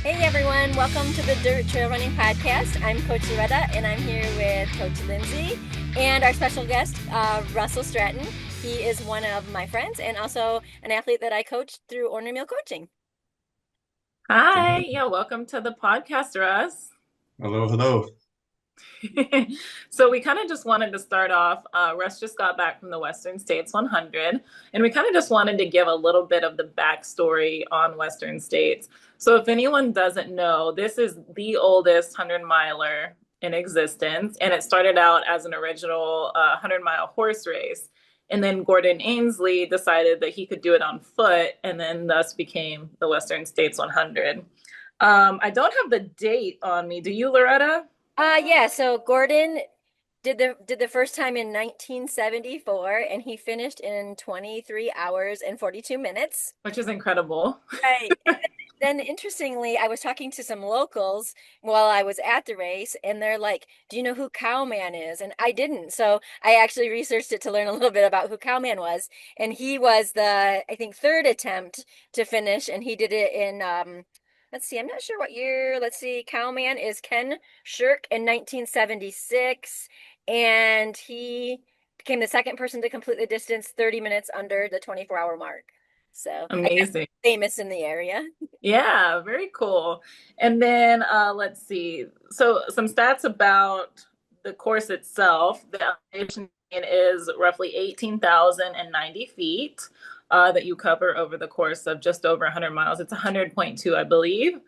Hey everyone, welcome to the Dirt Trail Running Podcast. I'm Coach Loretta and I'm here with Coach Lindsay and our special guest, Russell Stratton. He is one of my friends and also an athlete that I coached through Ornery Mule Coaching. Hi, welcome to the podcast, Russ. Hello, hello. So we kind of just wanted to start off. Russ just got back from the Western States 100, and we kind of just wanted to give a little bit of the backstory on Western States. So if anyone doesn't know, this is the oldest 100-miler in existence, and it started out as an original 100-mile horse race. And then Gordon Ainsley decided that he could do it on foot, and then thus became the Western States 100. I don't have the date on me. Do you, Loretta? So Gordon did the first time in 1974 and he finished in 23 hours and 42 minutes. Which is incredible. Right. Then interestingly, I was talking to some locals while I was at the race, and they're like, "Do you know who Cowman is?" And I didn't. So I actually researched it to learn a little bit about who Cowman was. And he was the, I think, third attempt to finish, and he did it in let's see, I'm not sure what year. Let's see, Cowman is Ken Shirk in 1976, and he became the second person to complete the distance 30 minutes under the 24-hour mark. So I guess Amazing. famous in the area. Yeah, very cool. And then let's see. So some stats about the course itself. The elevation is roughly 18,090 feet that you cover over the course of just over 100 miles. It's 100.2, I believe.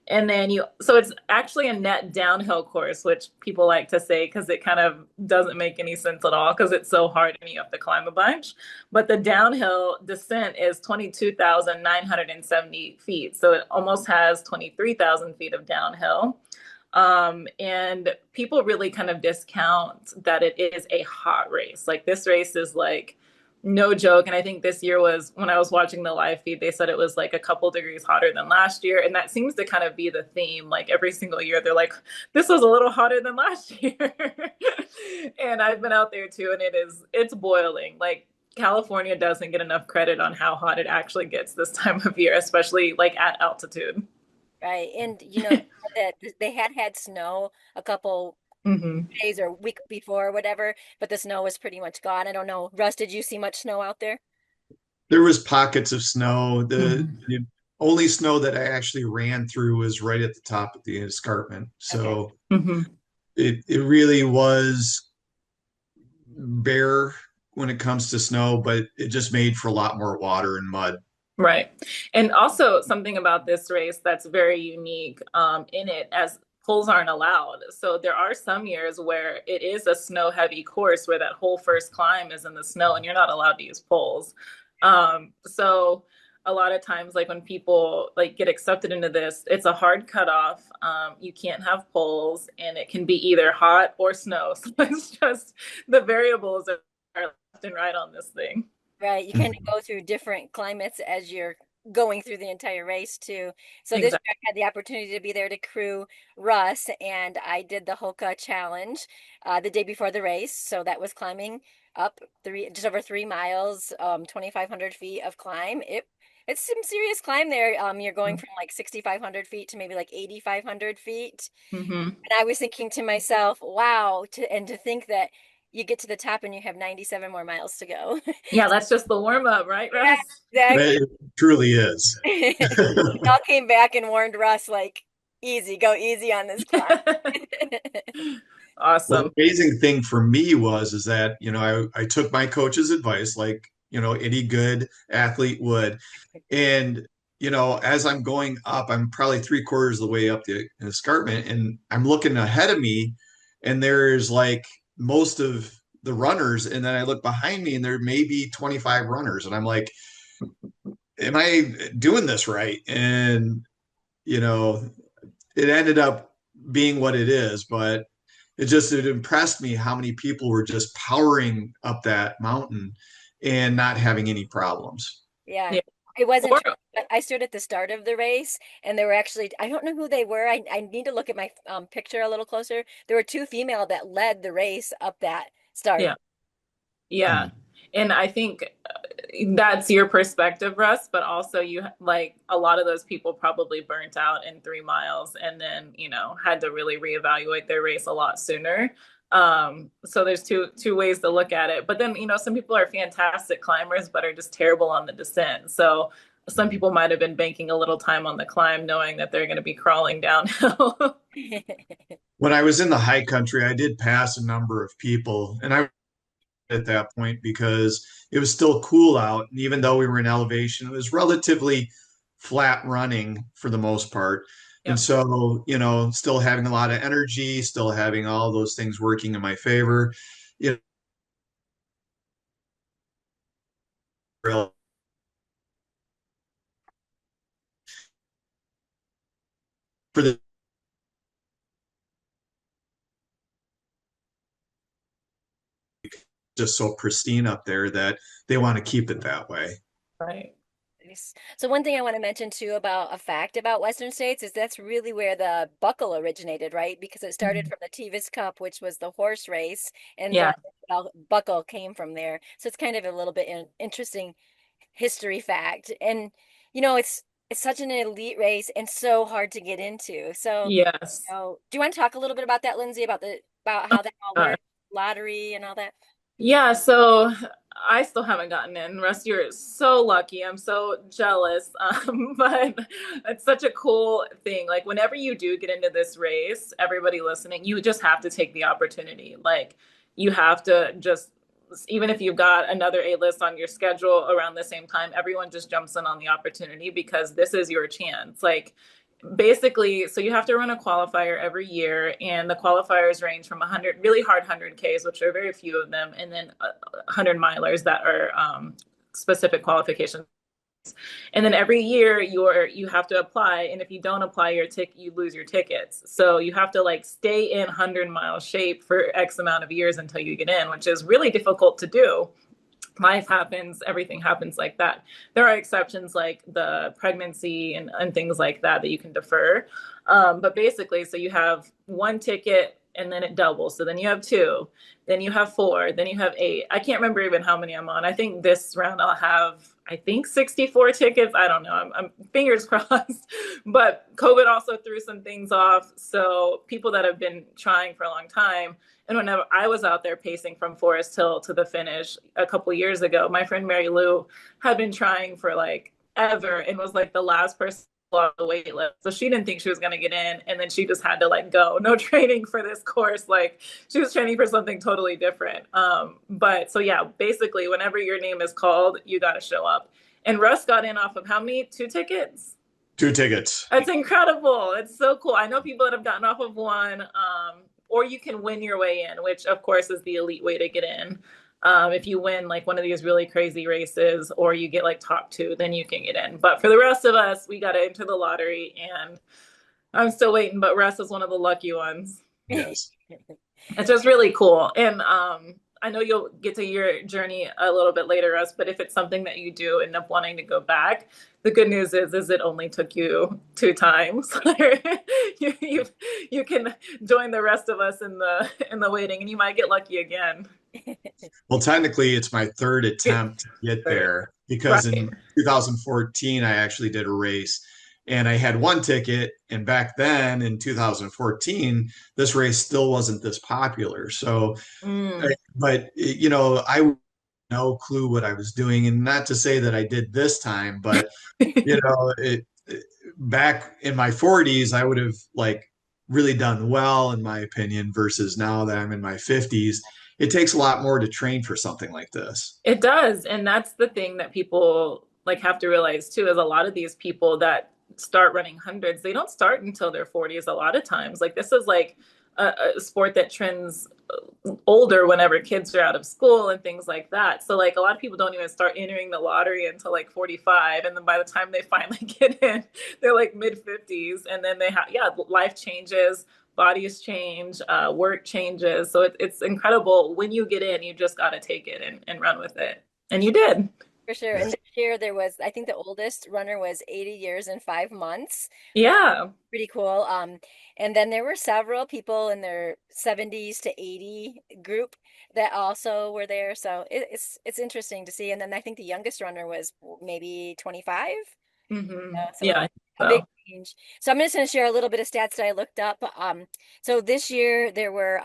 And then so it's actually a net downhill course, which people like to say because it kind of doesn't make any sense at all because it's so hard and you have to climb a bunch. But the downhill descent is 22,970 feet. So it almost has 23,000 feet of downhill. And people really kind of discount that it is a hot race. Like this race is like no joke. And I think this year was, when I was watching the live feed, they said it was like a couple degrees hotter than last year. And that seems to kind of be the theme. Like every single year, they're like, this was a little hotter than last year. And I've been out there too, and it's boiling. Like California doesn't get enough credit on how hot it actually gets this time of year, especially like at altitude. Right. And you know that they had snow a couple Hmm. days or week before or whatever, but the snow was pretty much gone. I don't know. Russ, did you see much snow out there? There was pockets of snow. Hmm. The only snow that I actually ran through was right at the top of the escarpment. Okay. So Hmm. it really was bare when it comes to snow, but it just made for a lot more water and mud. Right. And also something about this race that's very unique in it, as poles aren't allowed. So there are some years where it is a snow heavy course where that whole first climb is in the snow and you're not allowed to use poles. So a lot of times, like when people like get accepted into this, it's a hard cutoff. You can't have poles and it can be either hot or snow. So it's just the variables are left and right on this thing. Right. You kind of go through different climates as you're going through the entire race too. So this year Exactly. I had the opportunity to be there to crew Russ, and I did the Hoka challenge the day before the race. So that was climbing up just over 3 miles, 2,500 feet of climb. It's some serious climb there. You're going from like 6,500 feet to maybe like 8,500 feet. Hmm. And I was thinking to myself, wow, to think that you get to the top and you have 97 more miles to go. Yeah, that's just the warm up, right, Yeah, Russ? exactly. It truly is. Y'all came back and warned Russ, like, easy, go easy on this climb. Well, Awesome. the amazing thing for me was is that, I took my coach's advice like, any good athlete would. And, as I'm going up, I'm probably three-quarters of the way up the escarpment, and I'm looking ahead of me, and there's like most of the runners, and then I look behind me and there may be 25 runners, and I'm like, am I doing this right? And, you know, it ended up being what it is, but it impressed me how many people were just powering up that mountain and not having any problems. Yeah. Yeah. It wasn't Or true, but I stood at the start of the race and there were actually, I don't know who they were. I need to look at my picture a little closer. There were two female that led the race up that start. yeah, yeah. And I think That's your perspective, Russ, but also you like a lot of those people probably burnt out in 3 miles and then, had to really reevaluate their race a lot sooner. So there's two ways to look at it. But then, some people are fantastic climbers, but are just terrible on the descent. So some people might have been banking a little time on the climb, knowing that they're going to be crawling downhill. When I was in the high country, I did pass a number of people, and I at that point because it was still cool out. And even though we were in elevation, it was relatively flat running for the most part. And Yep. so, still having a lot of energy, still having all those things working in my favor. You know, for the just so pristine up there that they want to keep it that way. Right. Nice. So one thing I want to mention too about a fact about Western states is that's really where the buckle originated, right? Because it started from the Tevis Cup, which was the horse race, and Yeah. the buckle came from there. So it's kind of a little bit interesting history fact. And it's such an elite race and so hard to get into. So, Yes. do you want to talk a little bit about that, Lindsay, about how that all Uh, works, lottery and all that? Yeah, so I still haven't gotten in. Russ, you're so lucky. I'm so jealous. But it's such a cool thing. Like whenever you do get into this race, everybody listening, you just have to take the opportunity. Like you have to just, even if you've got another A list on your schedule around the same time, everyone just jumps in on the opportunity because this is your chance. Like basically, so you have to run a qualifier every year, and the qualifiers range from 100 really hard 100Ks, which are very few of them, and then 100 milers that are specific qualifications. And then every year you have to apply, and if you don't apply your ticket, you lose your tickets. So you have to like stay in 100-mile shape for X amount of years until you get in, which is really difficult to do. Life happens, everything happens like that. There are exceptions like the pregnancy and things like that you can defer. But basically, so you have one ticket and then it doubles. So then you have two, then you have four, then you have eight. I can't remember even how many I'm on. I think this round I'll have, I think 64 tickets. I don't know. I'm fingers crossed. But COVID also threw some things off. So people that have been trying for a long time, and whenever I was out there pacing from Forest Hill to the finish a couple years ago, my friend Mary Lou had been trying for like ever and was like the last person on the wait list. So she didn't think she was going to get in. And then she just had to like go. No training for this course. Like she was training for something totally different. But so yeah, basically, whenever your name is called, you got to show up. And Russ got in off of how many? Two tickets? Two tickets. It's incredible. It's so cool. I know people that have gotten off of one, or you can win your way in, which of course is the elite way to get in. If you win like one of these really crazy races or you get like top two, then you can get in. But for the rest of us, we got to enter the lottery, and I'm still waiting, but Russ is one of the lucky ones. Yes. It's just really cool. And I know you'll get to your journey a little bit later, Russ, but if it's something that you do end up wanting to go back, the good news is it only took you 2 times. You can join the rest of us in the waiting, and you might get lucky again. Well, technically, it's my third attempt to get there because Right. in 2014, I actually did a race and I had one ticket. And back then in 2014, this race still wasn't this popular. So, Mm. but, I no clue what I was doing. And not to say that I did this time, but, back in my 40s, I would have like really done well, in my opinion, versus now that I'm in my 50s. It takes a lot more to train for something like this. It does. And that's the thing that people like have to realize too, is a lot of these people that start running hundreds, they don't start until their 40s a lot of times. Like this is like a sport that trends older whenever kids are out of school and things like that. So like a lot of people don't even start entering the lottery until like 45. And then by the time they finally get in, they're like mid 50s. And then they have, yeah, life changes, bodies change, work changes. So it's incredible. When you get in, you just got to take it and run with it. And you did. For sure. And this year there was, I think the oldest runner was 80 years and 5 months. Yeah. Pretty cool. And then there were several people in their 70s to 80 group that also were there. So it's interesting to see. And then I think the youngest runner was maybe 25. Yeah, I So think a big so. change. So I'm just going to share a little bit of stats that I looked up. So this year there were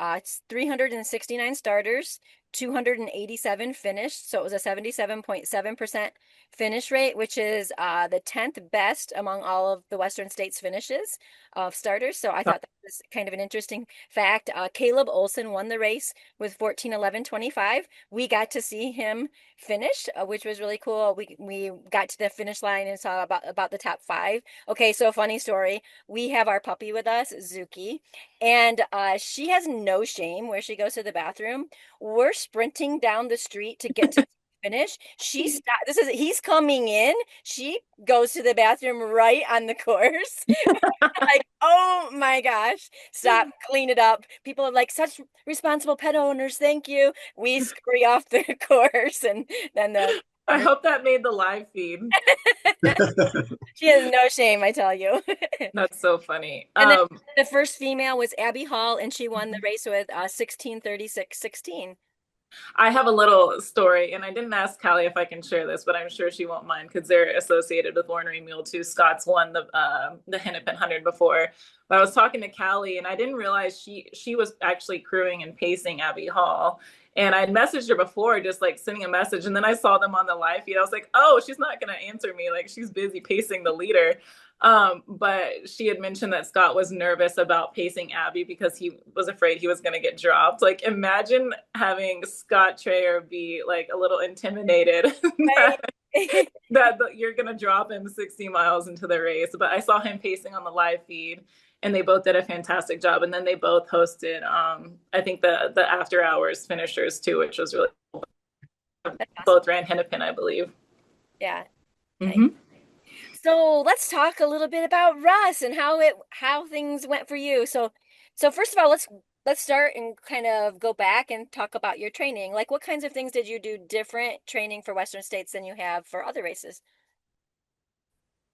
369 starters, 287 finished. So it was a 77.7% finish rate, which is the 10th best among all of the Western States finishes of starters. So I thought that was kind of an interesting fact. Caleb Olson won the race with 14:11:25. We got to see him finish, which was really cool. We got to the finish line and saw about the top five. Okay, so funny story. We have our puppy with us, Zuki, and she has no shame where she goes to the bathroom. We're sprinting down the street to get to finish. She stopped. He's coming in. She goes to the bathroom right on the course. Like, oh my gosh, stop, clean it up. People are like, such responsible pet owners, thank you. We scurry off the course, and then the I hope that made the live feed. she has no shame, I tell you. That's so funny. And then the first female was Abby Hall, and she won the race with 16:36:16. I have a little story, and I didn't ask Callie if I can share this, but I'm sure she won't mind because they're associated with Ornery Mule too. Scott's won the Hennepin 100 before. But I was talking to Callie, and I didn't realize she was actually crewing and pacing Abby Hall. And I would messaged her before, just like sending a message, and then I saw them on the live feed. I was like, oh, she's not gonna answer me. Like she's busy pacing the leader. But she had mentioned that Scott was nervous about pacing Abby because he was afraid he was going to get dropped. Like, imagine having Scott Trayer be like a little intimidated Right. that you're going to drop him 60 miles into the race. But I saw him pacing on the live feed, and they both did a fantastic job. And then they both hosted, I think the after hours finishers too, which was really cool. That's awesome. Both ran Hennepin, I believe. Yeah. Nice. Mm-hmm. So let's talk a little bit about Russ and how things went for you. So first of all, let's start and kind of go back and talk about your training. Like what kinds of things did you do different training for Western States than you have for other races?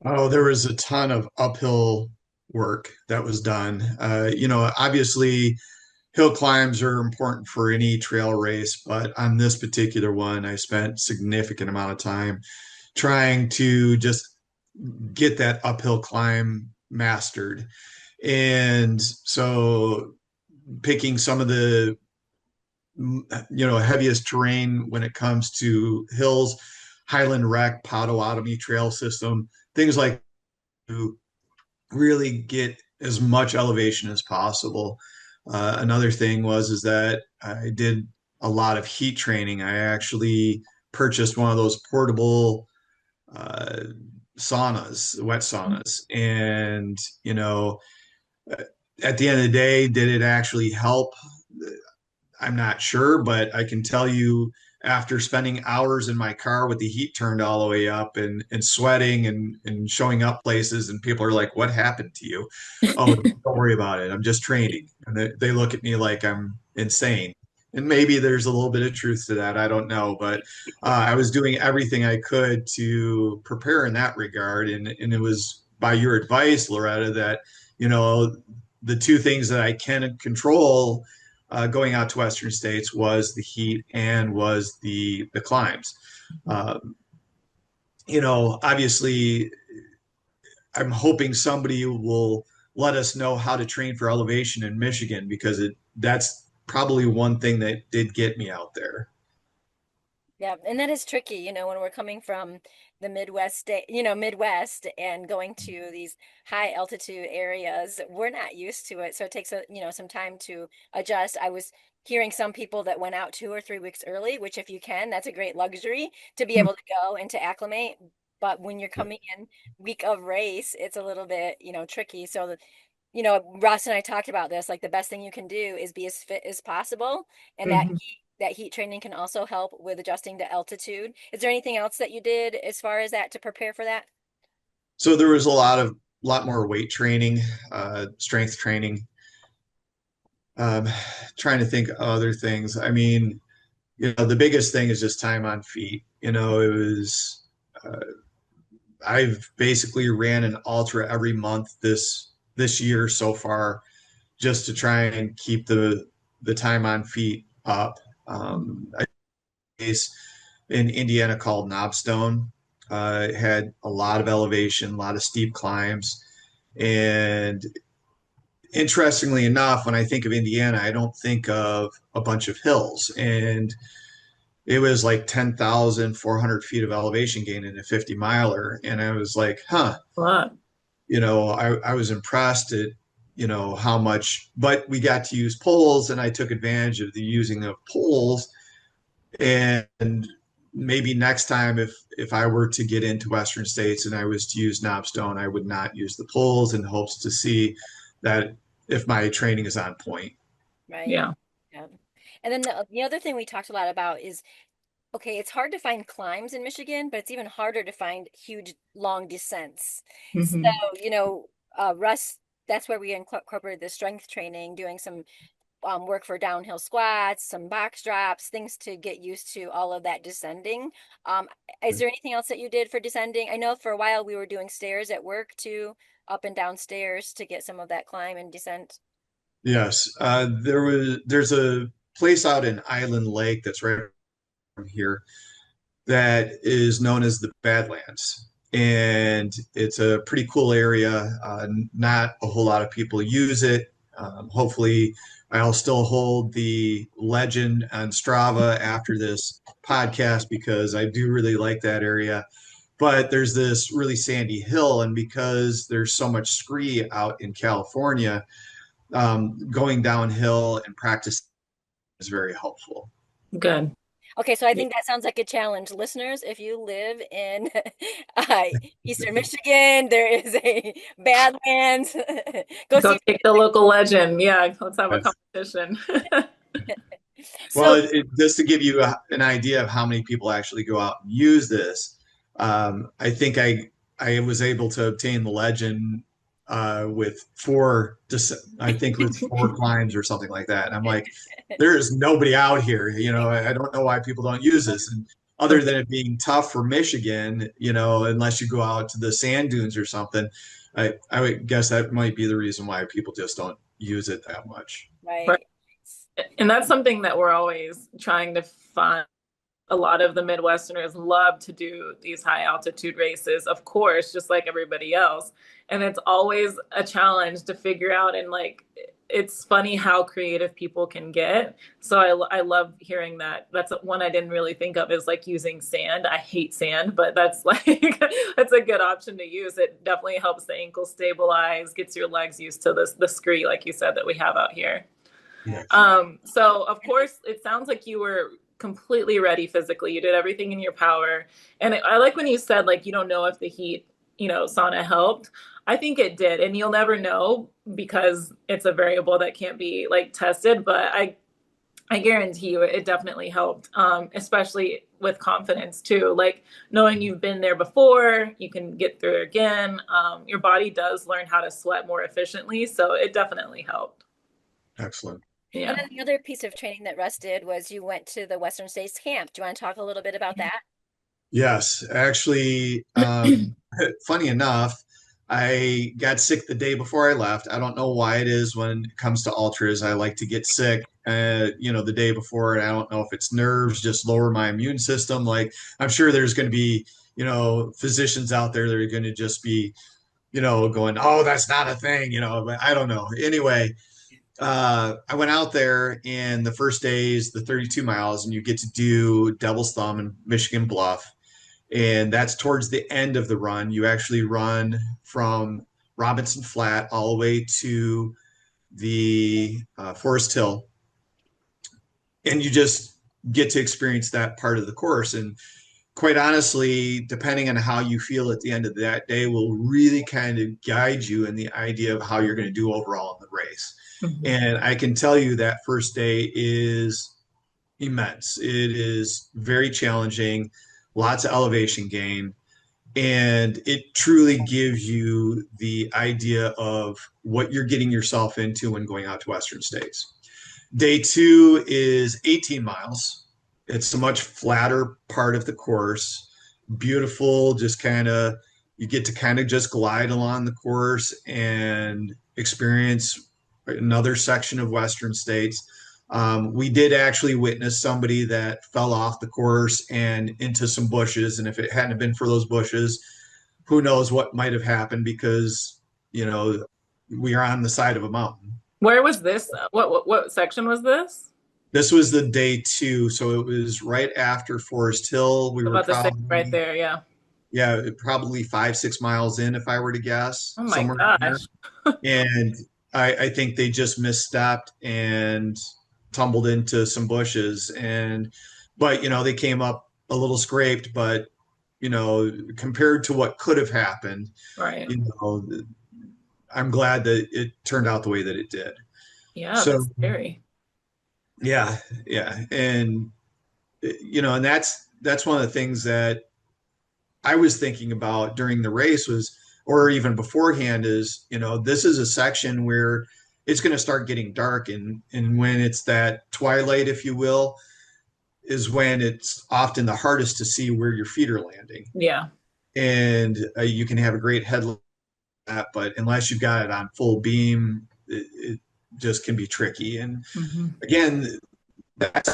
Oh, there was a ton of uphill work that was done. Obviously, hill climbs are important for any trail race, but on this particular one, I spent significant amount of time trying to just get that uphill climb mastered. And so picking some of the heaviest terrain when it comes to hills, Highland Rec, Potawatomi Trail System, things like to really get as much elevation as possible. Another thing was is that I did a lot of heat training. I actually purchased one of those portable uh, saunas, wet saunas, and at the end of the day, did it actually help? I'm not sure, but I can tell you after spending hours in my car with the heat turned all the way up and sweating and showing up places, and people are like, "What happened to you?" Oh, don't worry about it. I'm just training. And they look at me like I'm insane. And maybe there's a little bit of truth to that. I don't know. But I was doing everything I could to prepare in that regard. And it was by your advice, Loretta, that, the two things that I can control going out to Western States was the heat and was the climbs. Um, Obviously, I'm hoping somebody will let us know how to train for elevation in Michigan because that's probably one thing that did get me out there. Yeah, and that is tricky, when we're coming from the Midwest and going to these high altitude areas, we're not used to it. So it takes some time to adjust. I was hearing some people that went out 2 or 3 weeks early, which if you can, that's a great luxury to be able to go and to acclimate. But when you're coming in week of race, it's a little bit, tricky. So Russ and I talked about this. Like the best thing you can do is be as fit as possible, and Mhm. that heat training can also help with adjusting to altitude. Is there anything else that you did as far as that to prepare for that? So there was lot more weight training, strength training. Um, Trying to think of other things. I mean, the biggest thing is just time on feet. It was, I've basically ran an ultra every month this year so far, just to try and keep the time on feet up. I race in Indiana called Knobstone. It had a lot of elevation, a lot of steep climbs, and interestingly enough, when I think of Indiana, I don't think of a bunch of hills. And it was like 10,400 feet of elevation gain in a 50 miler. And I was like, huh, Wow. I was impressed at, how much, but we got to use poles and I took advantage of the using of poles. And maybe next time, if I were to get into Western states and I was to use knobstone, I would not use the poles in hopes to see that if my training is on point. Right. Yeah. Yeah. And then the other thing we talked a lot about is, okay, it's hard to find climbs in Michigan, but it's even harder to find huge, long descents. So, Hmm. you know, Russ, that's where we incorporated the strength training, doing some work for downhill squats, some box drops, things to get used to all of that descending. Um, is there anything else that you did for descending? I know for a while we were doing stairs at work too, up and down stairs to get some of that climb and descent. Yes, there's a place out in Island Lake that's right from here that is known as the Badlands, and it's a pretty cool area. Not a whole lot of people use it. Hopefully, I'll still hold the legend on Strava after this podcast because I do really like that area. But there's this really sandy hill, and because there's so much scree out in California, going downhill and practice is very helpful. Good. Okay, so I think that sounds like a challenge. Listeners, if you live in uh, Eastern Michigan, there is a Badlands. Go see Go if take the local legend. Yeah, let's have a Yes. competition. Well, So, just to give you an idea of how many people actually go out and use this, I think I was able to obtain the legend with I think with four climbs or something like that. And I'm like, there is nobody out here. I don't know why people don't use this. And other than it being tough for Michigan, unless you go out to the sand dunes or something, I would guess that might be the reason why people just don't use it that much. right. right. And that's something that we're always trying to find. A lot of the Midwesterners love to do these high altitude races, of course, just like everybody else. And it's always a challenge to figure out. And like, it's funny how creative people can get. So I love hearing that. That's one I didn't really think of is like using sand. I hate sand, but that's like, that's a good option to use. It definitely helps the ankle stabilize, gets your legs used to the scree, like you said, that we have out here. Yes. So of course, it sounds like you were completely ready physically. You did everything in your power. And I like when you said, like, you don't know if the heat, sauna helped. I think it did. And you'll never know because it's a variable that can't be like tested. But I guarantee you it definitely helped, especially with confidence too. Like knowing you've been there before, you can get through it again. Your body does learn how to sweat more efficiently. So it definitely helped. Excellent. And Yeah. then the other piece of training that Russ did was you went to the Western States camp. Do you want to talk a little bit about that? Yes, actually, funny enough, I got sick the day before I left. I don't know why it is when it comes to ultras. I like to get sick, the day before, and I don't know if it's nerves, just lower my immune system. Like I'm sure there's going to be, physicians out there that are going to just be, going, "Oh, that's not a thing," but I don't know. Anyway, I went out there, and the first day is the 32 miles, and you get to do Devil's Thumb and Michigan Bluff, and that's towards the end of the run. You actually run from Robinson Flat all the way to the Forest Hill, and you just get to experience that part of the course. And quite honestly, depending on how you feel at the end of that day, will really kind of guide you in the idea of how you're going to do overall in the race. Mhm. And I can tell you that first day is immense. It is very challenging, lots of elevation gain, and it truly gives you the idea of what you're getting yourself into when going out to Western states. Day two is 18 miles. It's a much flatter part of the course. Beautiful, just kind of, you get to kind of just glide along the course and experience another section of Western States. We did actually witness somebody that fell off the course and into some bushes. And if it hadn't been for those bushes, who knows what might have happened because, you know, we are on the side of a mountain. Where was this? What section was this? This was the day two, so it was right after Forest Hill. We were About to say right probably, there, yeah. yeah, probably 5, 6 miles in, if I were to guess, Oh my somewhere in there. gosh. And I think they just misstepped and tumbled into some bushes. But they came up a little scraped, but compared to what could have happened, Right. you know, I'm glad that it turned out the way that it did. Yeah, So that's scary. yeah, yeah, and that's one of the things that I was thinking about during the race was, or even beforehand, is this is a section where it's going to start getting dark, and when it's that twilight, if you will, is when it's often the hardest to see where your feet are landing, Yeah. and you can have a great headlight, but unless you've got it on full beam, it just can be tricky. And Hmm. again, that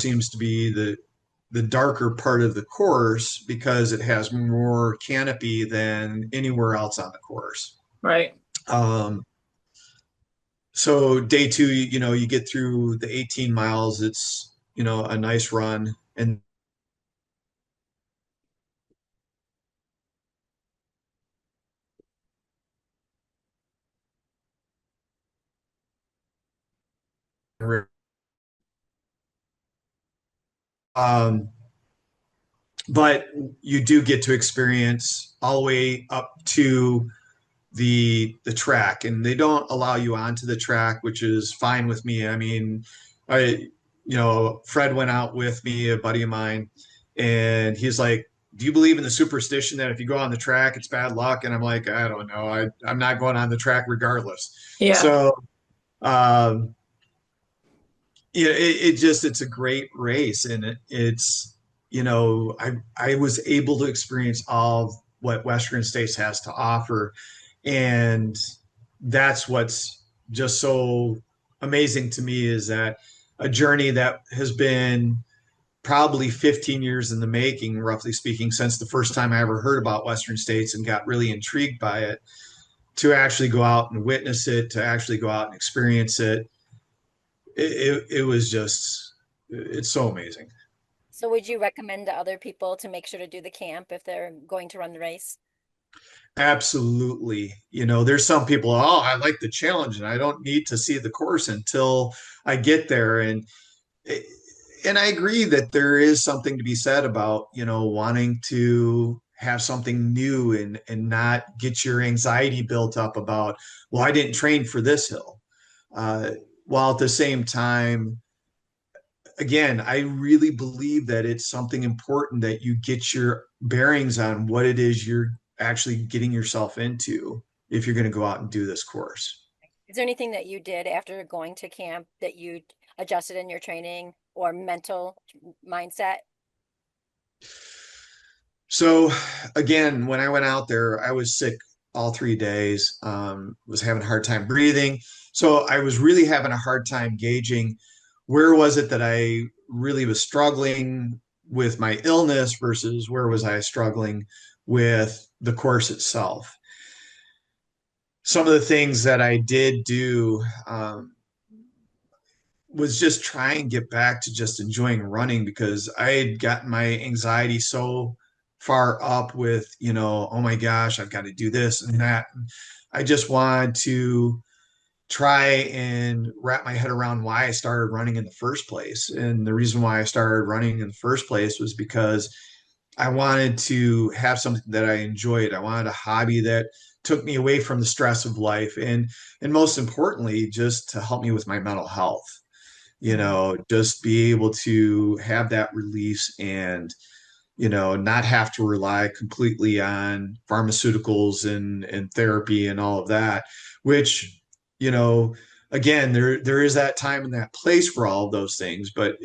seems to be the darker part of the course because it has more canopy than anywhere else on the course. Right. Um, so day two, you get through the 18 miles. It's, a nice run. And um, but you do get to experience all the way up to the track, and they don't allow you onto the track, which is fine with me. I mean, Fred went out with me, a buddy of mine, and he's like, do you believe in the superstition that if you go on the track it's bad luck? And I'm like, I don't know, I'm not going on the track regardless. Yeah. So um yeah, it's a great race, and it's I was able to experience all of what Western States has to offer, and that's what's just so amazing to me, is that a journey that has been probably 15 years in the making, roughly speaking, since the first time I ever heard about Western States and got really intrigued by it, to actually go out and witness it, to actually go out and experience it. It was just, it's so amazing. So would you recommend to other people to make sure to do the camp if they're going to run the race? Absolutely. There's some people, oh, I like the challenge and I don't need to see the course until I get there. And I agree that there is something to be said about, wanting to have something new and not get your anxiety built up about, well, I didn't train for this hill. Uh, while at the same time, again, I really believe that it's something important that you get your bearings on what it is you're actually getting yourself into if you're going to go out and do this course. Is there anything that you did after going to camp that you adjusted in your training or mental mindset? So, again, when I went out there, I was sick all 3 days, was having a hard time breathing. So, I was really having a hard time gauging where was it that I really was struggling with my illness versus where was I struggling with the course itself. Some of the things that I did do was just try and get back to just enjoying running, because I had gotten my anxiety so far up with, oh my gosh, I've got to do this and that. I just wanted to try and wrap my head around why I started running in the first place. And the reason why I started running in the first place was because I wanted to have something that I enjoyed. I wanted a hobby that took me away from the stress of life, and most importantly, just to help me with my mental health. Mhm. Just be able to have that release, and not have to rely completely on pharmaceuticals and therapy and all of that, which, you know, again, there is that time and that place for all of those things. But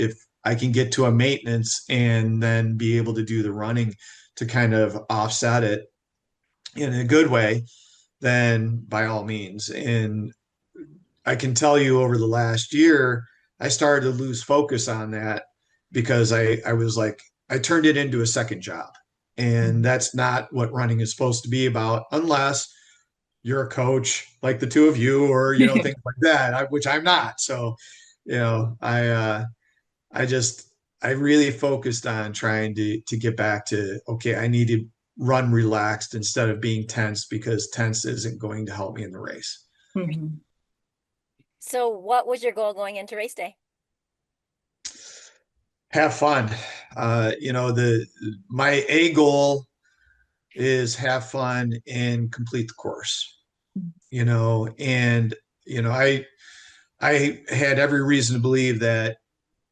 I can get to a maintenance and then be able to do the running to kind of offset it in a good way, then by all means. And I can tell you over the last year, I started to lose focus on that because I was like, I turned it into a second job. And that's not what running is supposed to be about, unless you're a coach like the two of you, or, things like that, which I'm not. So, I just, I really focused on trying to get back to, okay, I need to run relaxed instead of being tense, because tense isn't going to help me in the race. Mhm. So what was your goal going into race day? Have fun. The my A goal is have fun and complete the course. And I had every reason to believe that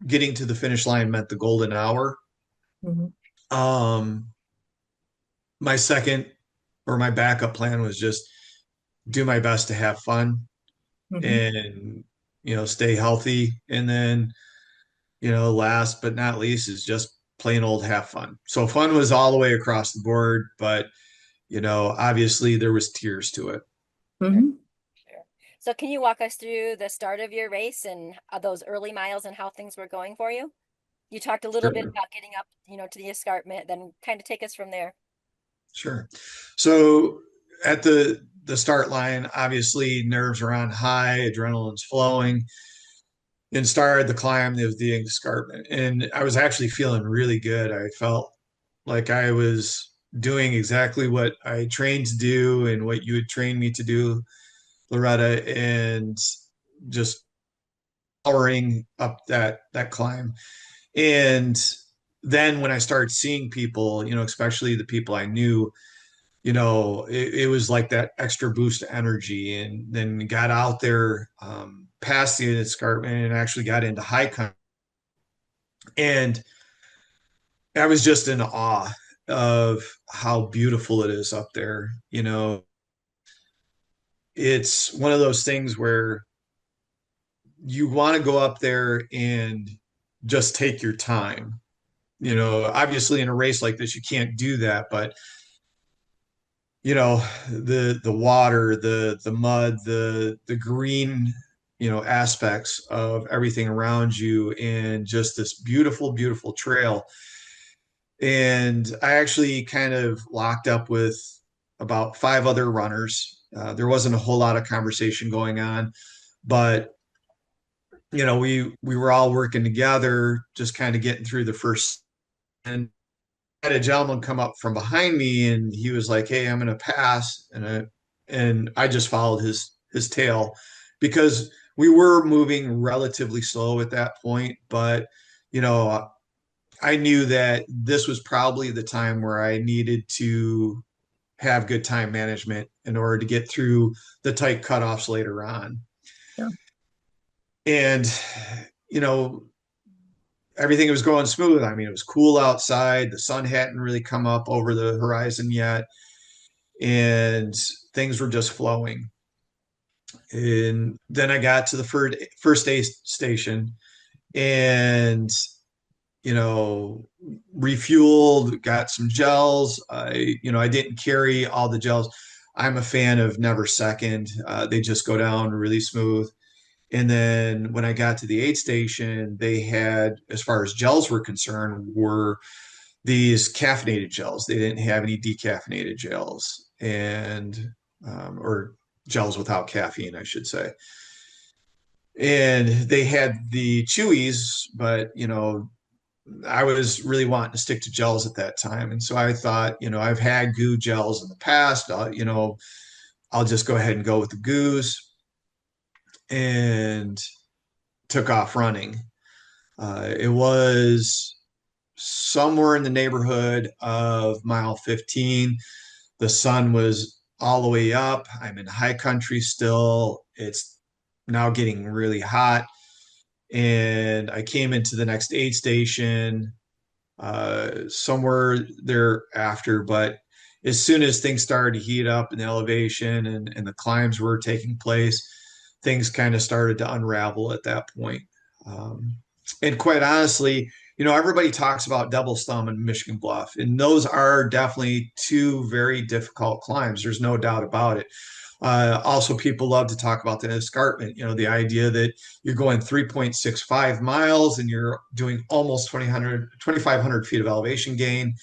getting to the finish line meant the golden hour. Mhm. Um, my second or my backup plan was just do my best to have fun Mhm. and stay healthy, and then last but not least is just plain old have fun. So fun was all the way across the board, but obviously there was tears to it. Sure, Mhm. sure. So can you walk us through the start of your race and those early miles and how things were going for you? You talked a little bit Sure. about getting up, to the escarpment, then kind of take us from there. Sure. So at the start line, obviously nerves are on high, adrenaline's flowing, and started the climb of the escarpment. And I was actually feeling really good. I felt like I was doing exactly what I trained to do and what you had trained me to do, Loretta, and just powering up that climb. And then when I started seeing people, especially the people I knew, it was like that extra boost of energy. And then got out there, past the escarpment, and actually got into high country. And I was just in awe of how beautiful it is up there. It's one of those things where you want to go up there and just take your time. Obviously in a race like this, you can't do that, but the water, the mud, the green, aspects of everything around you, and just this beautiful, beautiful trail. And I actually kind of locked up with about five other runners. There wasn't a whole lot of conversation going on, but we were all working together, just kind of getting through the first. And I had a gentleman come up from behind me, and he was like, "Hey, I'm going to pass," and I just followed his tail, because we were moving relatively slow at that point, but you know I knew that this was probably the time where I needed to have good time management in order to get through the tight cutoffs later on. Yeah. And, you know, everything was going smooth. I mean, it was cool outside. The sun hadn't really come up over the horizon yet. And things were just flowing. And then I got to the first aid station, and refueled, got some gels. I didn't carry all the gels. I'm a fan of Never Second. They just go down really smooth. And then when I got to the aid station, they had, as far as gels were concerned, were these caffeinated gels. They didn't have any decaffeinated gels, and or gels without caffeine, I should say. And they had the chewies, but I was really wanting to stick to gels at that time. And so I thought, I've had goo gels in the past. I'll just go ahead and go with the goos, and took off running. It was somewhere in the neighborhood of mile 15. The sun was all the way up. I'm in high country still. It's now getting really hot. And I came into the next aid station somewhere thereafter. But as soon as things started to heat up in the elevation, and the climbs were taking place, things kind of started to unravel at that point. Um, And quite honestly, everybody talks about Devil's Thumb and Michigan Bluff, and those are definitely two very difficult climbs. There's no doubt about it. Also, people love to talk about the escarpment, the idea that you're going 3.65 miles and you're doing almost 2,500 feet of elevation gain.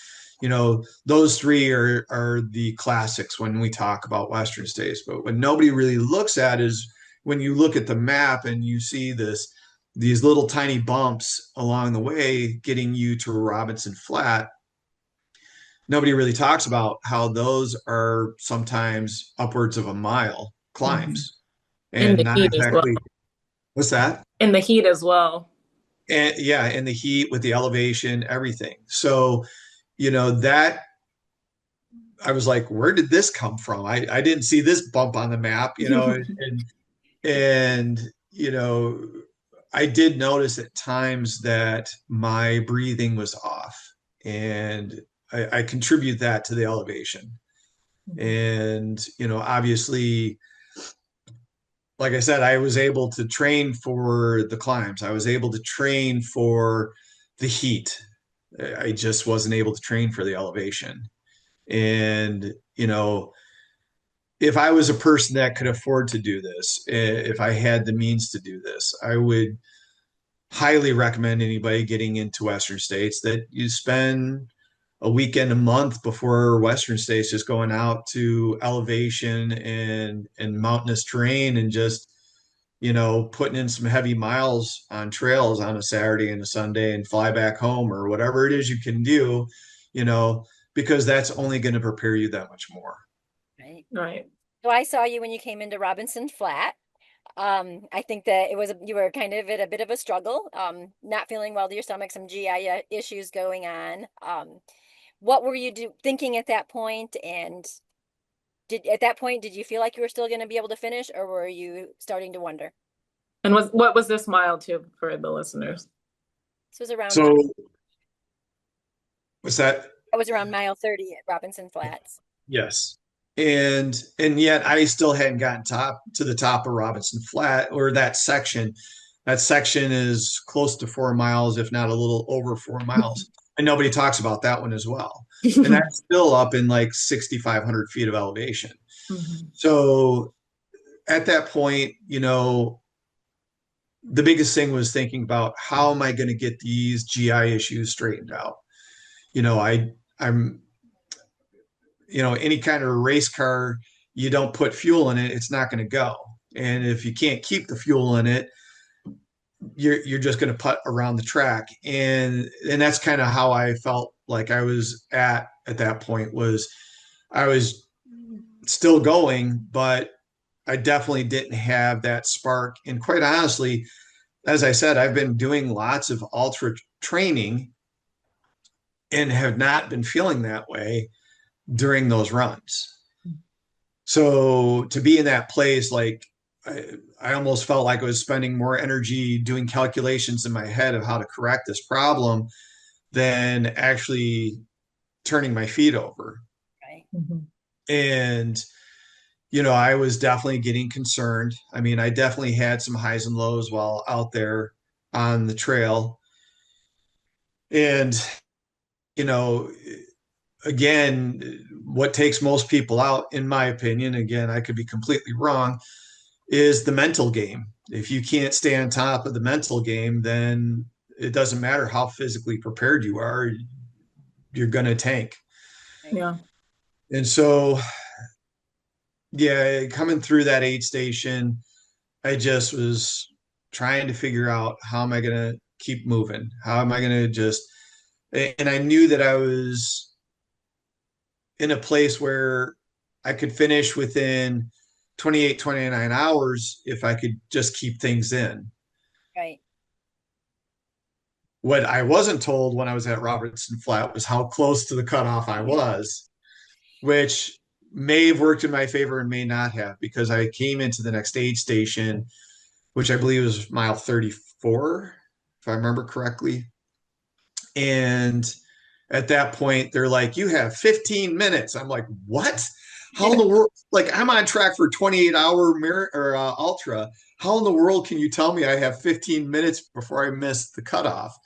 Those three are the classics when we talk about Western states. But what nobody really looks at is when you look at the map and you see these little tiny bumps along the way getting you to Robinson Flat. Nobody really talks about how those are sometimes upwards of a mile Mhm. climbs In and the not heat as well. exactly what's that? In the heat as well. And yeah, in the heat with the elevation, everything. So, that I was like, where did this come from? I didn't see this bump on the map, and I did notice at times that my breathing was off, and I contribute that to the elevation. And, obviously, like I said, I was able to train for the climbs. I was able to train for the heat. I just wasn't able to train for the elevation. And, if I was a person that could afford to do this, if I had the means to do this, I would highly recommend anybody getting into Western states that you spend a weekend a month before Western states, just going out to elevation and mountainous terrain and just putting in some heavy miles on trails on a Saturday and a Sunday and fly back home or whatever it is you can do, you know because that's only going to prepare you that much more. Right. Right. So I saw you when you came into Robinson Flat. I think that you were kind of at a bit of a struggle, not feeling well to your stomach, some GI issues going on. What were you thinking at that point? And at that point, did you feel like you were still going to be able to finish, or were you starting to wonder? And what was this mile to for the listeners? This was around So what's that? I was around mile 30 at Robinson Flats. Yes. And yet I still hadn't gotten to the top of Robinson Flat or that section. That section is close to 4 miles, if not a little over 4 miles. And nobody talks about that one as well. And that's still up in like 6,500 feet of elevation. Mhm. So at that point, the biggest thing was thinking about how am I going to get these GI issues straightened out? You know, I'm any kind of race car, you don't put fuel in it, it's not going to go. And if you can't keep the fuel in it, you're just going to putt around the track. And that's kind of how I felt like I was at that point. Was I was still going, but I definitely didn't have that spark. And quite honestly, as I said, I've been doing lots of ultra training and have not been feeling that way during those runs. So to be in that place, like I almost felt like I was spending more energy doing calculations in my head of how to correct this problem than actually turning my feet over. Right. Mhm. And, I was definitely getting concerned. I mean, I definitely had some highs and lows while out there on the trail. And, you know, again, what takes most people out, in my opinion, again, I could be completely wrong, is the mental game. If you can't stay on top of the mental game, then it doesn't matter how physically prepared you are, you're going to tank. Right. Yeah. And so, yeah, coming through that aid station, I just was trying to figure out how am I going to keep moving? How am I going to and I knew that I was in a place where I could finish within 28, 29 hours if I could just keep things in. Right. What I wasn't told when I was at Robertson Flat was how close to the cutoff I was, which may have worked in my favor and may not have, because I came into the next aid station, which I believe was mile 34, if I remember correctly. And at that point, they're like, you have 15 minutes. I'm like, what? How in the world, like I'm on track for 28-hour mirror or ultra. How in the world can you tell me I have 15 minutes before I miss the cutoff?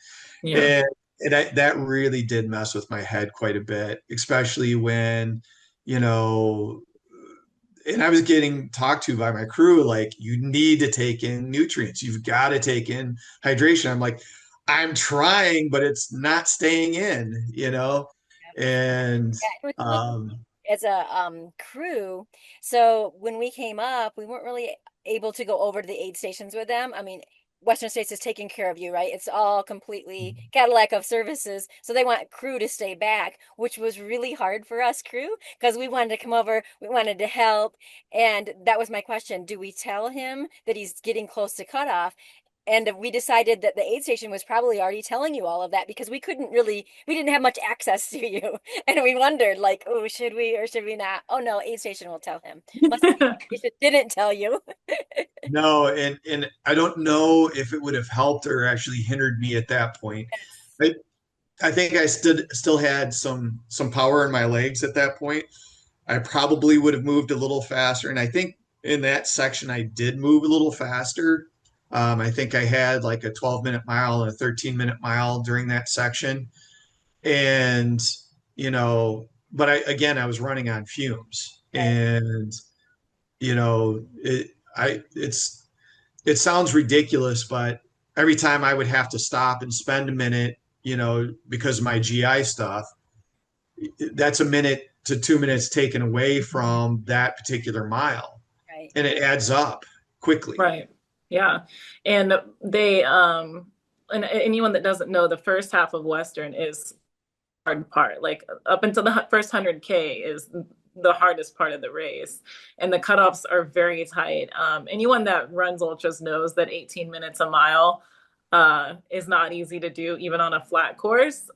Yeah. And that really did mess with my head quite a bit, especially when, you know, and I was getting talked to by my crew, like, you need to take in nutrients. You've got to take in hydration. I'm like, I'm trying, but it's not staying in, you know? And Yeah, it was a little um, as a crew. So when we came up, we weren't really able to go over to the aid stations with them. I mean, Western States is taking care of you, right? It's all completely Cadillac of services. So they want crew to stay back, which was really hard for us crew because we wanted to come over, we wanted to help. And that was my question. Do we tell him that he's getting close to cutoff? And we decided that the aid station was probably already telling you all of that because we didn't have much access to you. And we wondered, like, oh, should we or should we not? Oh, no, aid station will tell him. Must be if it didn't tell you. no, and I don't know if it would have helped or actually hindered me at that point. Yes. I, I think I still had some power in my legs at that point. I probably would have moved a little faster. And I think in that section, I did move a little faster. I think I had like a 12-minute mile and a 13-minute mile during that section. And, but again, I was running on fumes. Right. And, it sounds ridiculous, but every time I would have to stop and spend a minute, because of my GI stuff, that's a minute to 2 minutes taken away from that particular mile, Right. and it adds up quickly. Right. Yeah. And and anyone that doesn't know, the first half of Western is hard part. Like up until the first 100K is the hardest part of the race. And the cutoffs are very tight. Anyone that runs ultras knows that 18 minutes a mile is not easy to do, even on a flat course.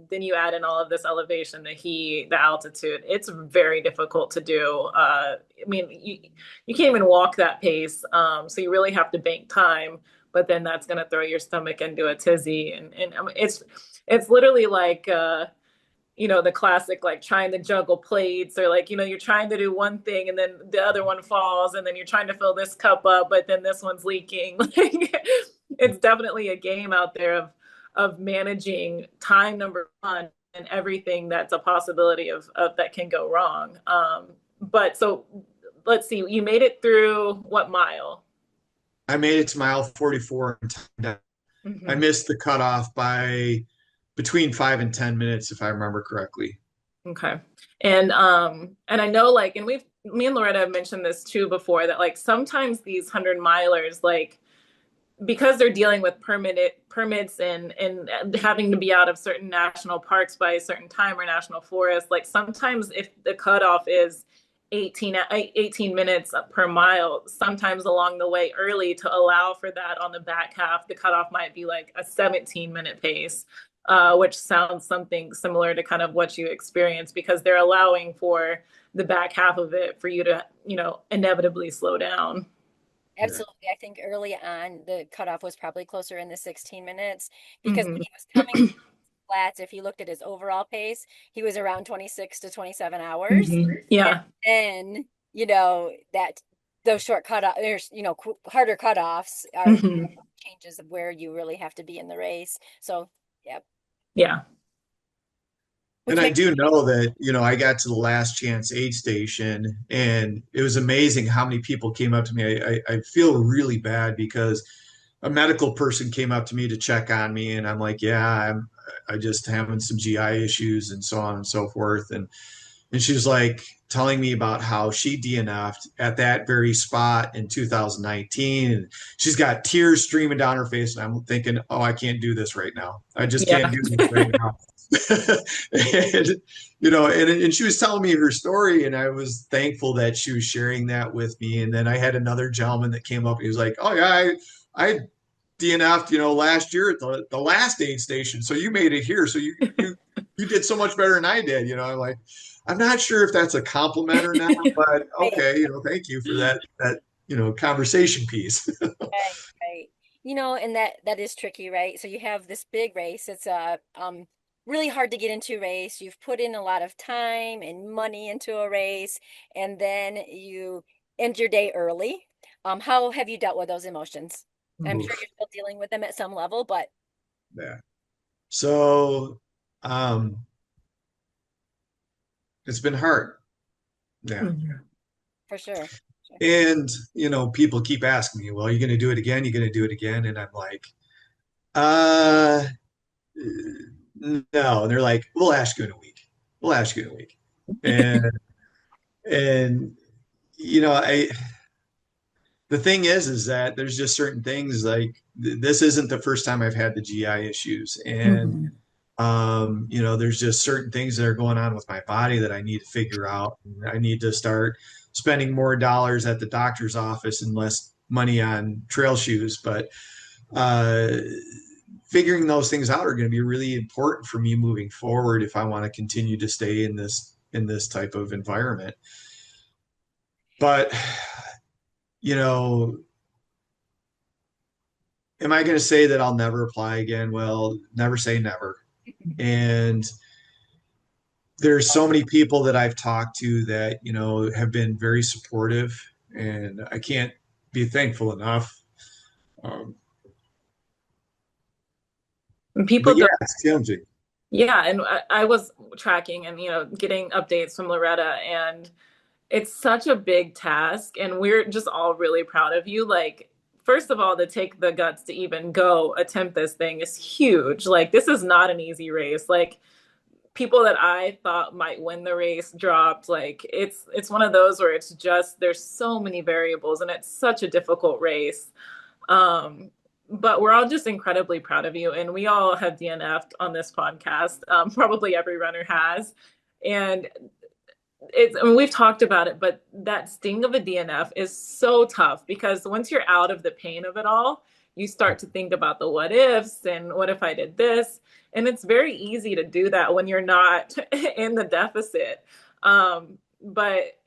Then you add in all of this elevation, the heat, the altitude. It's very difficult to do. I mean, you can't even walk that pace. So you really have to bank time. But then that's going to throw your stomach into a tizzy. And it's literally like, the classic, like trying to juggle plates, or like, you're trying to do one thing and then the other one falls, and then you're trying to fill this cup up, but then this one's leaking. Like, it's definitely a game out there of managing time, number one, and everything that's a possibility of that can go wrong. But so let's see, you made it through what mile? I made it to mile 44 and I Mm-hmm. missed the cutoff by between 5 and 10 minutes, if I remember correctly. Okay. And I know, like, and me and Loretta have mentioned this too before, that like sometimes these 100 milers, like, because they're dealing with permits and having to be out of certain national parks by a certain time, or national forests, like sometimes if the cutoff is 18 minutes per mile, sometimes along the way early, to allow for that on the back half, the cutoff might be like a 17-minute pace, which sounds something similar to kind of what you experience, because they're allowing for the back half of it for you to, inevitably slow down. Yeah. Absolutely. I think early on the cutoff was probably closer in the 16 minutes because when Hmm. he was coming flats, if you looked at his overall pace, he was around 26 to 27 hours. Hmm. And Yeah. then, that those short cutoff, there's, harder cutoffs are Hmm. changes of where you really have to be in the race. So, yeah, Yeah. And which I makes do know that, I got to the last chance aid station, and it was amazing how many people came up to me. I feel really bad because a medical person came up to me to check on me, and I'm like, yeah, I just having some GI issues and so on and so forth. And she was like telling me about how she DNF'd at that very spot in 2019. And she's got tears streaming down her face. And I'm thinking, oh, I can't do this right now. I just can't Yeah. do this right now. and, and she was telling me her story, and I was thankful that she was sharing that with me. And then I had another gentleman that came up. And he was like, oh, yeah, I DNF'd, last year at the last aid station. So you made it here. So you did so much better than I did. I'm like, I'm not sure if that's a compliment or not, but right, okay, thank you for that conversation piece. right. And that is tricky, right? So you have this big race. It's a really hard to get into a race. You've put in a lot of time and money into a race, and then you end your day early. How have you dealt with those emotions? I'm sure you're Oof, still dealing with them at some level, but yeah. So, um, it's been hard. Yeah. Mhm. for sure. Sure. And, people keep asking me, well, are you going to do it again? You're going to do it again? And I'm like, uh, no. And they're like, we'll ask you in a week. We'll ask you in a week. And, and, I, the thing is that there's just certain things like this isn't the first time I've had the GI issues. And, Mhm. there's just certain things that are going on with my body that I need to figure out. I need to start spending more dollars at the doctor's office and less money on trail shoes. But uh, figuring those things out are going to be really important for me moving forward if I want to continue to stay in this type of environment. But you know, am I going to say that I'll never apply again? Well, never say never. And there's so many people that I've talked to that, have been very supportive, and I can't be thankful enough. Um, And but people yeah, don't. it's challenging. Yeah, and I was tracking and getting updates from Loretta, and it's such a big task, and we're just all really proud of you. Like, first of all, to take the guts to even go attempt this thing is huge. Like, this is not an easy race. Like, people that I thought might win the race dropped. Like, it's one of those where it's just there's so many variables, and it's such a difficult race. Um, but we're all just incredibly proud of you. And we all have DNF'd on this podcast. Probably every runner has. And I mean, we've talked about it, but that sting of a DNF is so tough because once you're out of the pain of it all, you start to think about the what ifs and what if I did this. And it's very easy to do that when you're not in the deficit. But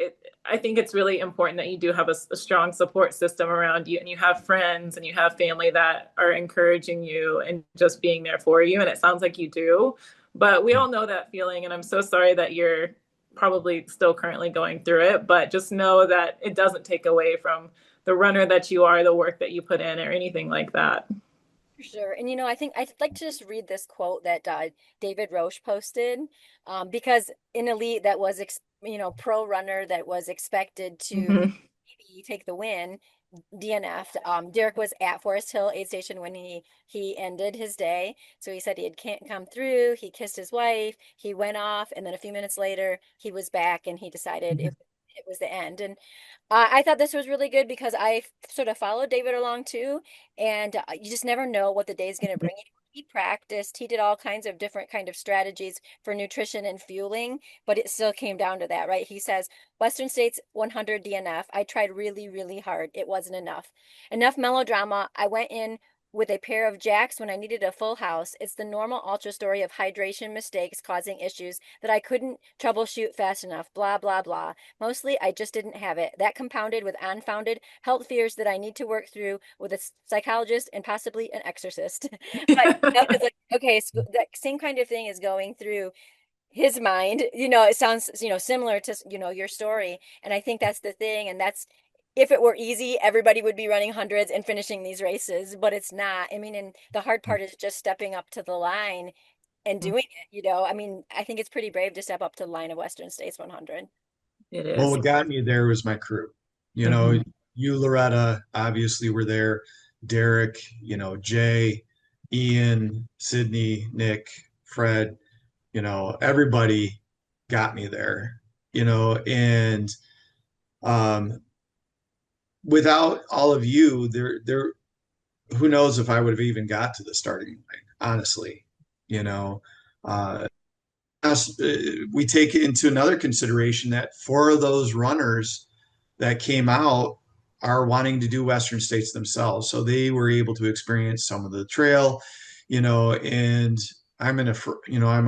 I think it's really important that you do have a strong support system around you, and you have friends and you have family that are encouraging you and just being there for you. And it sounds like you do. But we all know that feeling. And I'm so sorry that you're probably still currently going through it, but just know that it doesn't take away from the runner that you are, the work that you put in, or anything like that. For sure. And I think I'd like to just read this quote that David Roche posted, because in elite that was, pro runner that was expected to Mm-hmm. maybe take the win, DNF'd. Derek was at Forest Hill aid station when he ended his day. So he said he had can't come through. He kissed his wife. He went off, and then a few minutes later he was back, and he decided it was the end. And I thought this was really good because I sort of followed David along too, and you just never know what the day is going to bring you. He practiced. He did all kinds of different kind of strategies for nutrition and fueling, but it still came down to that, right? He says, Western States 100 DNF. I tried really, really hard. It wasn't enough. Enough melodrama. I went in with a pair of jacks when I needed a full house. It's the normal ultra story of hydration mistakes causing issues that I couldn't troubleshoot fast enough. Blah, blah, blah. Mostly, I just didn't have it. That compounded with unfounded health fears that I need to work through with a psychologist and possibly an exorcist. But it's like, okay, so that same kind of thing is going through his mind. It sounds, similar to, your story. And I think that's the thing. And that's, if it were easy, everybody would be running hundreds and finishing these races, but it's not. I mean, and the hard part is just stepping up to the line and doing it. I mean, I think it's pretty brave to step up to the line of Western States 100. It Well, is. what got me there was my crew. You know, Mm-hmm. you, Loretta, obviously were there. Derek, Jay, Ian, Sydney, Nick, Fred, everybody got me there, and um, without all of you, who knows if I would have even got to the starting line, honestly, you know. Uh, we take into another consideration that four of those runners that came out are wanting to do Western States themselves. So they were able to experience some of the trail, and I'm a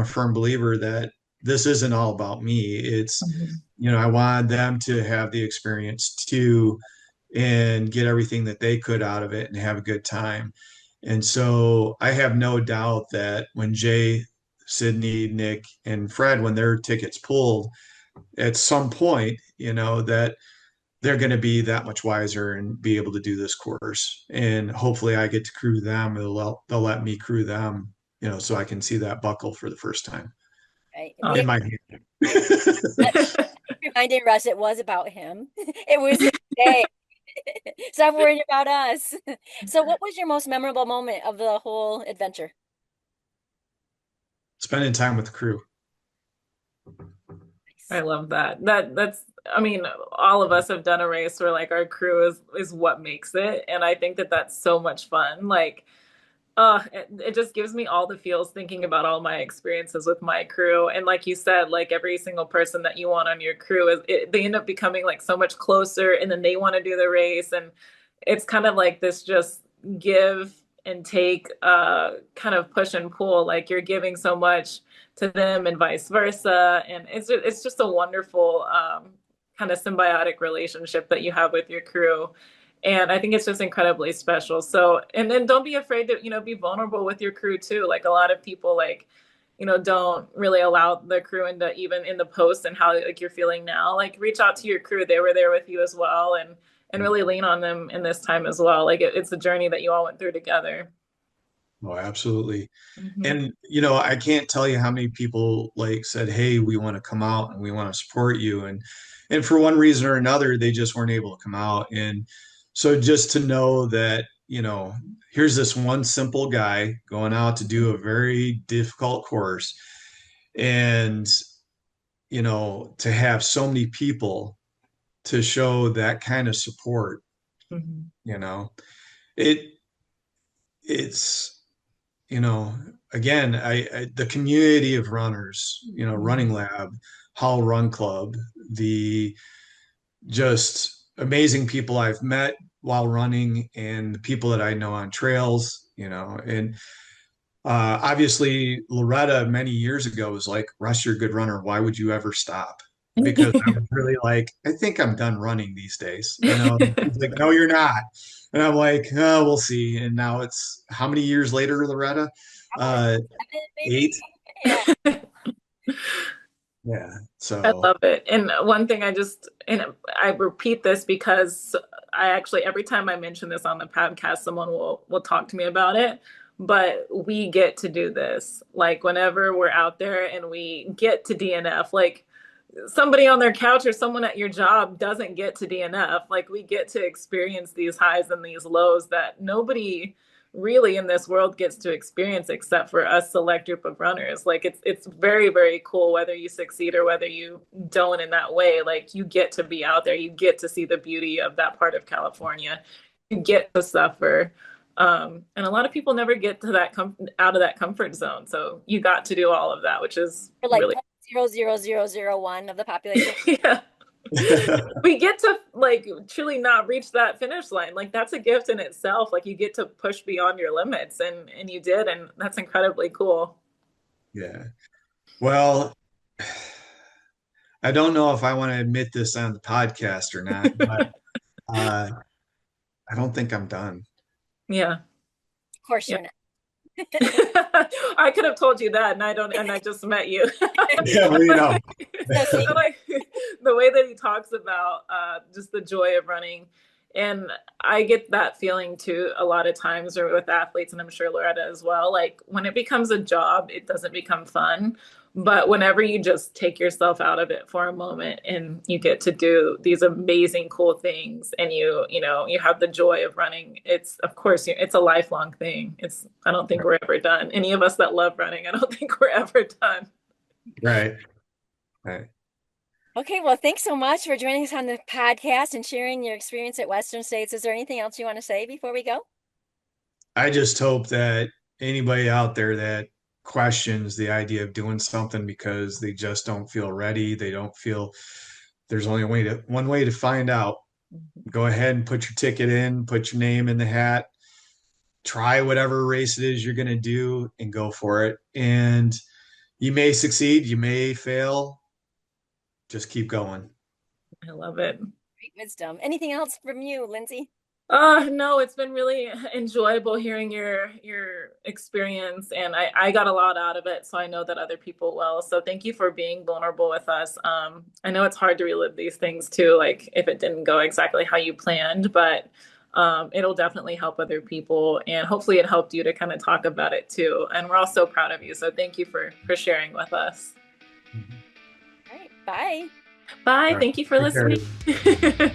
firm believer that this isn't all about me. It's, Mm-hmm. I wanted them to have the experience too and get everything that they could out of it and have a good time. And so I have no doubt that when Jay Sydney, Nick, and Fred, when their tickets pulled, at some point, that they're going to be that much wiser and be able to do this course. And hopefully I get to crew them. They'll let me crew them, so I can see that buckle for the first time Right. in We my hand. reminding Russ it was about him. It was his day. Stop worrying about us. So what was your most memorable moment of the whole adventure? Spending time with the crew. I love that. That's I mean, all of us have done a race where like our crew is what makes it, and I think that that's so much fun. Like, it just gives me all the feels thinking about all my experiences with my crew. And like you said, like every single person that you want on your crew they end up becoming like so much closer, and then they want to do the race, and it's kind of like this just give and take, kind of push and pull. Like you're giving so much to them and vice versa, and it's just a wonderful, kind of symbiotic relationship that you have with your crew. And I think it's just incredibly special. So, and then don't be afraid to, be vulnerable with your crew too. Like a lot of people like, don't really allow the crew into even in the post and how like you're feeling now. Like reach out to your crew. They were there with you as well, and really lean on them in this time as well. Like it's a journey that you all went through together. Oh, absolutely. Hmm. And, I can't tell you how many people like said, "Hey, we want to come out and we want to support you." And for one reason or another, they just weren't able to come out. And so just to know that, here's this one simple guy going out to do a very difficult course, and, to have so many people to show that kind of support, Hmm. you know, it it's you know, again, the community of runners, Running Hmm. Lab, Howell Run Club, the just amazing people I've met while running, and the people that I know on trails, and obviously Loretta many years ago was like, "Russ, you're a good runner. Why would you ever stop?" Because I was really like, I think I'm done running these days. He's like, "No, you're not." And I'm like, "Oh, we'll see." And now it's how many years later, Loretta? Probably Uh, maybe. 8. Yeah. Yeah. I So, love it. And one thing and I repeat this because I actually, every time I mention this on the podcast, someone will talk to me about it. But we get to do this. Like whenever we're out there and we get to DNF, like somebody on their couch or someone at your job doesn't get to DNF. Like we get to experience these highs and these lows that nobody really in this world gets to experience except for us select group of runners. Like it's very, very cool whether you succeed or whether you don't in that way. Like you get to be out there, you get to see the beauty of that part of California, you get to suffer. And a lot of people never get to out of that comfort zone. So you got to do all of that, which is For like really 0.00001 of the population. yeah. We get to like truly not reach that finish line. Like that's a gift in itself. Like you get to push beyond your limits, and you did, and that's incredibly cool. yeah. Well, I don't know if I want to admit this on the podcast or not, but uh, I don't think I'm done. Yeah. Of course Yeah. you're not. I could have told you that, and I just met you. Yeah, well, No I secret. like the way that he talks about, just the joy of running. And I get that feeling too a lot of times or with athletes, and I'm sure Loretta as well. Like when it becomes a job, it doesn't become fun. But whenever you just take yourself out of it for a moment and you get to do these amazing, cool things, and you have the joy of running, it's of course it's a lifelong thing. I don't think we're ever done. Any of us that love running, I don't think we're ever done. right, right. Okay, well, thanks so much for joining us on the podcast and sharing your experience at Western States. Is there anything else you want to say before we go? I just hope that anybody out there that questions the idea of doing something because they just don't feel ready, they don't feel there's only one way to find out. Go ahead and put your ticket in, put your name in the hat, try whatever race it is you're going to do and go for it. And you may succeed, you may fail, just keep going. I love it. Great wisdom. Anything else from you, Lindsay? No, it's been really enjoyable hearing your experience, and I got a lot out of it, so I know that other people will. So thank you for being vulnerable with us. I know it's hard to relive these things too, like if it didn't go exactly how you planned, but it'll definitely help other people, and hopefully it helped you to kind of talk about it too. And we're all so proud of you. So thank you for sharing with us. Mhm. All right, bye. Bye. All right. Thank you for Take care. listening.